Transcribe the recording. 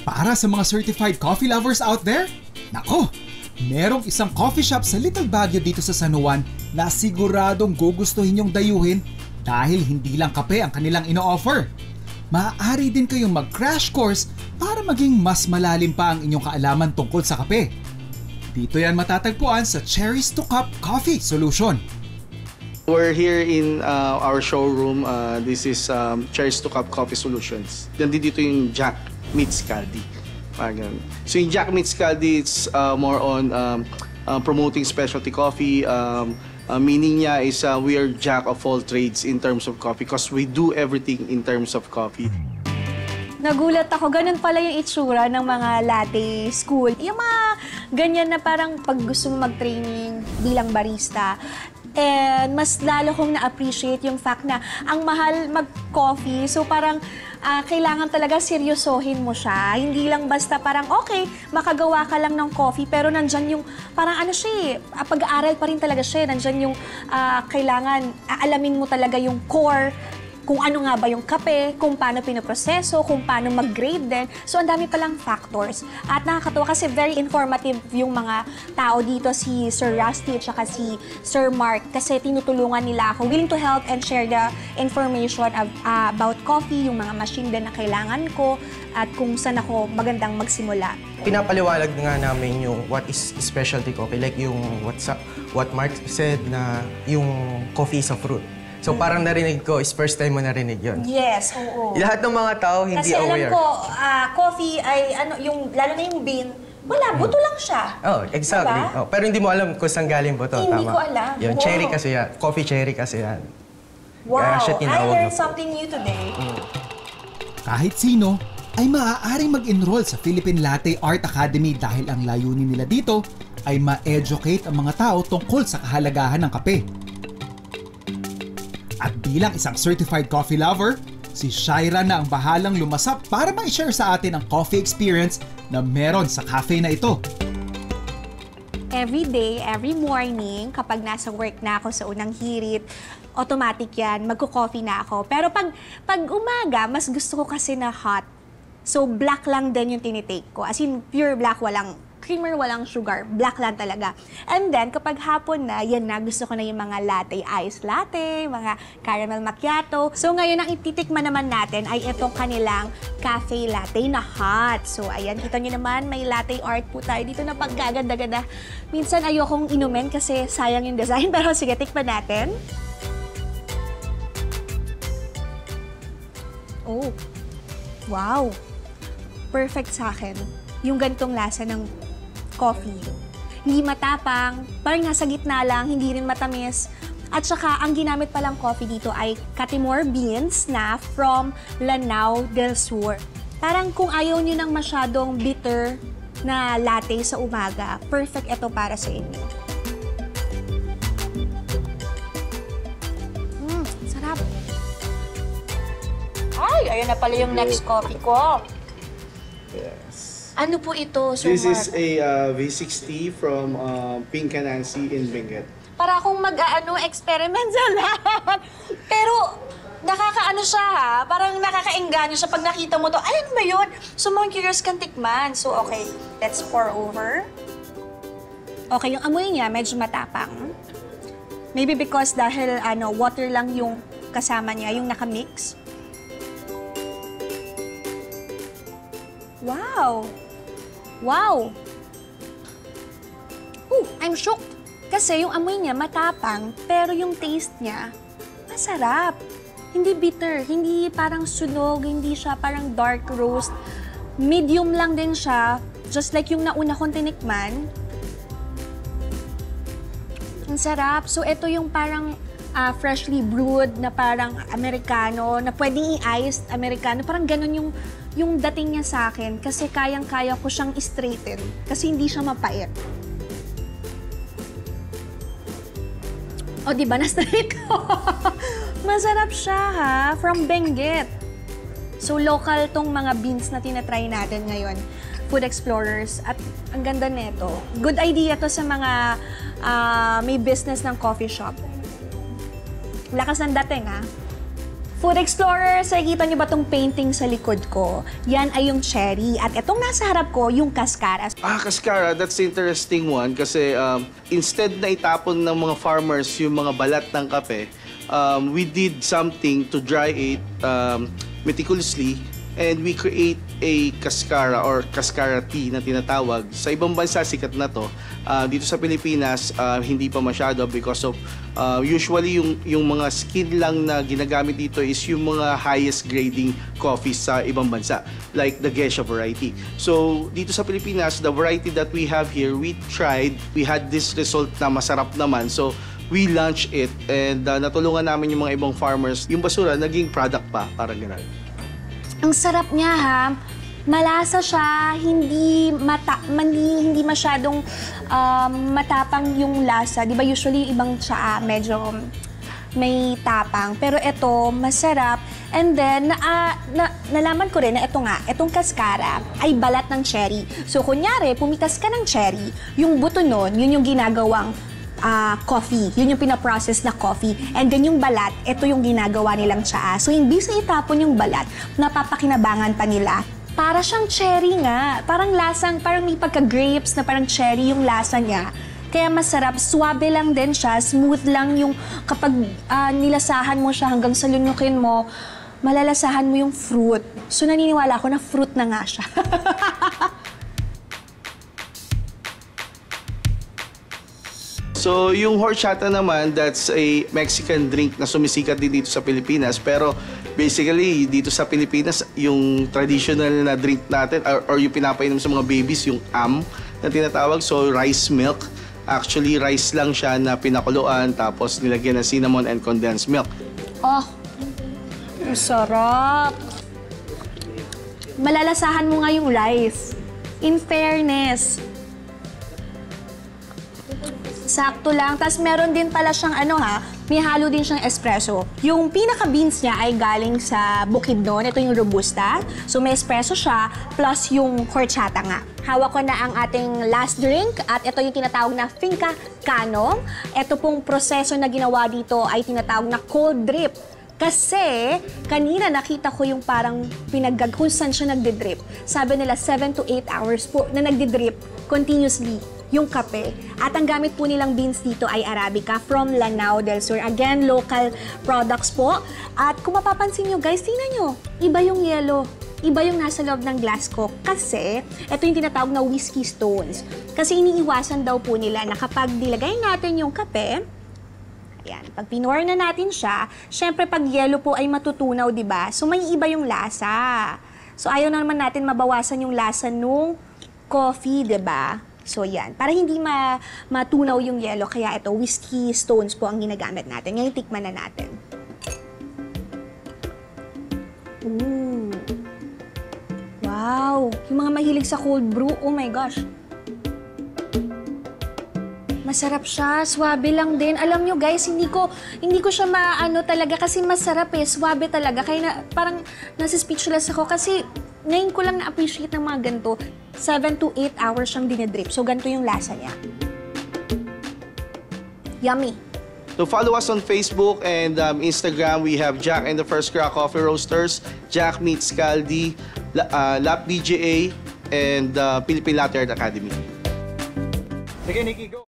Para sa mga certified coffee lovers out there, nako, merong isang coffee shop sa Little Baguio dito sa San Juan na siguradong gugustuhin yung dayuhin dahil hindi lang kape ang kanilang ino-offer. Maaari din kayong mag-crash course para maging mas malalim pa ang inyong kaalaman tungkol sa kape. Dito yan matatagpuan sa Cherries to Cup Coffee Solution. We're here in our showroom. This is Cherries to Cup Coffee Solutions. Nandito yung Jack meets Caldi. So yung Jack meets Caldi, it's more on promoting specialty coffee. Meaning niya is we are Jack of all trades in terms of coffee because we do everything in terms of coffee. Nagulat ako, ganun pala yung itsura ng mga latte school. Yung mga ganyan na parang pag gusto mo mag-training bilang barista. And mas lalo kong na-appreciate yung fact na ang mahal mag-coffee. So parang kailangan talaga seryosohin mo siya. Hindi lang basta parang okay, makagawa ka lang ng coffee pero nandyan yung parang ano siya pag-aaral pa rin talaga siya. Nandyan yung kailangan aalamin mo talaga yung core, kung ano nga ba yung kape, kung paano pinoproseso, kung paano mag-grade din. So, ang dami palang factors. At nakakatuwa kasi very informative yung mga tao dito, si Sir Rusty at saka si Sir Mark. Kasi tinutulungan nila ako, willing to help and share the information about coffee, yung mga machine din na kailangan ko, at kung saan ako magandang magsimula. Pinapaliwalag nga namin yung what is specialty coffee, like yung what Mark said na yung coffee is a fruit. So parang narinig ko, is first time mo narinig yun. Yes, oo. Lahat ng mga tao hindi aware. Kasi alam ko, coffee ay, lalo na yung bean, wala, buto lang siya. Oh, exactly. Diba? Oh, pero hindi mo alam kung saan galing buto. Hindi tama. ko alam. Yun, wow. Cherry kasi yan. Coffee cherry kasi yan. Wow, I learned something new today. Kahit sino ay maaaring mag-enroll sa Philippine Latte Art Academy dahil ang layunin nila dito ay ma-educate ang mga tao tungkol sa kahalagahan ng kape. At bilang isang certified coffee lover, si Shaira na ang bahalang lumasap para ma-share sa atin ang coffee experience na meron sa cafe na ito. Every day, every morning, kapag nasa work na ako sa unang hirit, automatic yan, magko-coffee na ako. Pero pag umaga, mas gusto ko kasi na hot. So, black lang din yung tinitake ko. As in, pure black, walang creamer, walang sugar. Black lang talaga. And then, kapag hapon na, yan na, gusto ko na yung mga latte, ice latte, mga caramel macchiato. So, ngayon, ang ititikman naman natin ay itong kanilang cafe latte na hot. So, ayan, kita nyo naman, may latte art po tayo dito na paggaganda-ganda. Minsan, ayokong inumin kasi sayang yung design. Pero sige, tikman natin. Oh, wow. Perfect sa akin. Yung gantong lasa ng coffee. Hindi matapang, parang nasa gitna lang, hindi rin matamis. At saka, ang ginamit palang coffee dito ay Catimor beans na from Lanao del Sur. Parang kung ayaw nyo ng masyadong bitter na latte sa umaga, perfect ito para sa inyo. Sarap. Ay, ayun na pala yung next coffee ko. Yes. Ano po ito, Sir This Mark? is a V60 from Pink and Nancy in Benguet. Para akong experiment sa lahat. Pero nakakaano siya ha, parang nakakaengganyo siya pag nakita mo to. Ay, ano ba yun? So mga curious kang tikman. So okay, let's pour over. Okay, yung amoy niya medyo matapang. Maybe because dahil water lang yung kasama niya, yung nakamix. Wow! Wow! I'm shocked. Kasi yung amoy niya matapang, pero yung taste niya, masarap. Hindi bitter, hindi parang sunog, hindi siya parang dark roast. Medium lang din siya, just like yung nauna kong tinikman. Ang sarap. So ito yung parang freshly brewed na parang Americano, na pwedeng i-iced Americano. Parang ganun yung dating niya sa akin kasi kayang-kaya ko siyang straighten kasi hindi siya mapait. O, diba? Na-straight ko. Masarap siya, ha? From Benguet. So, local tong mga beans na tinatry natin ngayon. Food explorers. At ang ganda nito. Good idea to sa mga may business ng coffee shop. Lakas ng dating, ha? Food Explorers, nakikita niyo ba itong painting sa likod ko? Yan ay yung cherry. At itong nasa harap ko, yung cascara. Cascara, that's the interesting one kasi instead na itapon ng mga farmers yung mga balat ng kape, we did something to dry it meticulously and we create a cascara or cascara tea na tinatawag. Sa ibang bansa, sikat na to. Dito sa Pilipinas, hindi pa masyado because of usually yung mga skin lang na ginagamit dito is yung mga highest grading coffees sa ibang bansa, like the Geisha variety. So, dito sa Pilipinas, the variety that we have here, we tried, we had this result na masarap naman. So, we launched it and natulungan namin yung mga ibang farmers. Yung basura, naging product pa, parang gano'n. Ang sarap niya ha. Malasa siya, hindi masyadong matapang yung lasa. Di ba usually ibang tsaa medyo may tapang. Pero ito, masarap. And then, nalaman ko rin na ito nga, itong cascara ay balat ng cherry. So kunyari, pumitas ka ng cherry, yung buto nun, yun yung ginagawang coffee. Yun yung pinaprocess na coffee. And then yung balat, ito yung ginagawa nilang tsaa. So imbis na itapon yung balat, napapakinabangan pa nila. Para siyang cherry nga. Parang may pagka-grapes na parang cherry yung lasa niya. Kaya masarap. Suwabe lang din siya. Smooth lang yung kapag nilasahan mo siya hanggang sa lunukin mo, malalasahan mo yung fruit. So naniniwala ako na fruit na nga siya. So, yung horchata naman, that's a Mexican drink na sumisikat din dito sa Pilipinas. Pero, basically, dito sa Pilipinas, yung traditional na drink natin, or yung pinapainom sa mga babies, yung na tinatawag. So, rice milk. Actually, rice lang siya na pinakuluan, tapos nilagyan ng cinnamon and condensed milk. Oh, ang sarap. Malalasahan mo nga yung rice. In fairness. Sakto lang. Tapos meron din pala siyang may halo din siyang espresso. Yung pinaka-beans niya ay galing sa Bukidnon. Ito yung Robusta. So may espresso siya plus yung horchata nga. Hawak ko na ang ating last drink at ito yung tinatawag na Finca Canong. Ito pong proseso na ginawa dito ay tinatawag na cold drip. Kasi kanina nakita ko yung parang kung saan siya nagdidrip. Sabi nila 7 to 8 hours po na nagdidrip continuously yung kape. At ang gamit po nilang beans dito ay Arabica from Lanao del Sur. Again, local products po. At kung mapapansin nyo guys, tingnan nyo, iba yung yellow. Iba yung nasa loob ng glass ko kasi ito yung tinatawag na whiskey stones. Kasi iniiwasan daw po nila na kapag nilagay natin yung kape, ayan, pag pinor na natin siya, syempre pag yellow po ay matutunaw, di ba? So may iba yung lasa. So ayaw na naman natin mabawasan yung lasa nung coffee, di ba? So yan, para hindi matunaw yung yellow, kaya ito, whiskey stones po ang ginagamit natin. Ngayon, tikman na natin. Ooh. Wow! Yung mga mahilig sa cold brew, oh my gosh! Masarap siya, swabe lang din. Alam nyo guys, hindi ko siya talaga kasi masarap swabe talaga. Kaya parang nasa speechless ako kasi ngayon ko lang na-appreciate ng mga ganito. 7 to 8 hours siyang dinidrip. So ganito yung lasa niya. Yummy! So follow us on Facebook and Instagram. We have Jack and the First Crack Coffee Roasters, Jack Meets Caldi, Lap BJA, and Philippine Latte Art Academy. Sige, Nikki, go!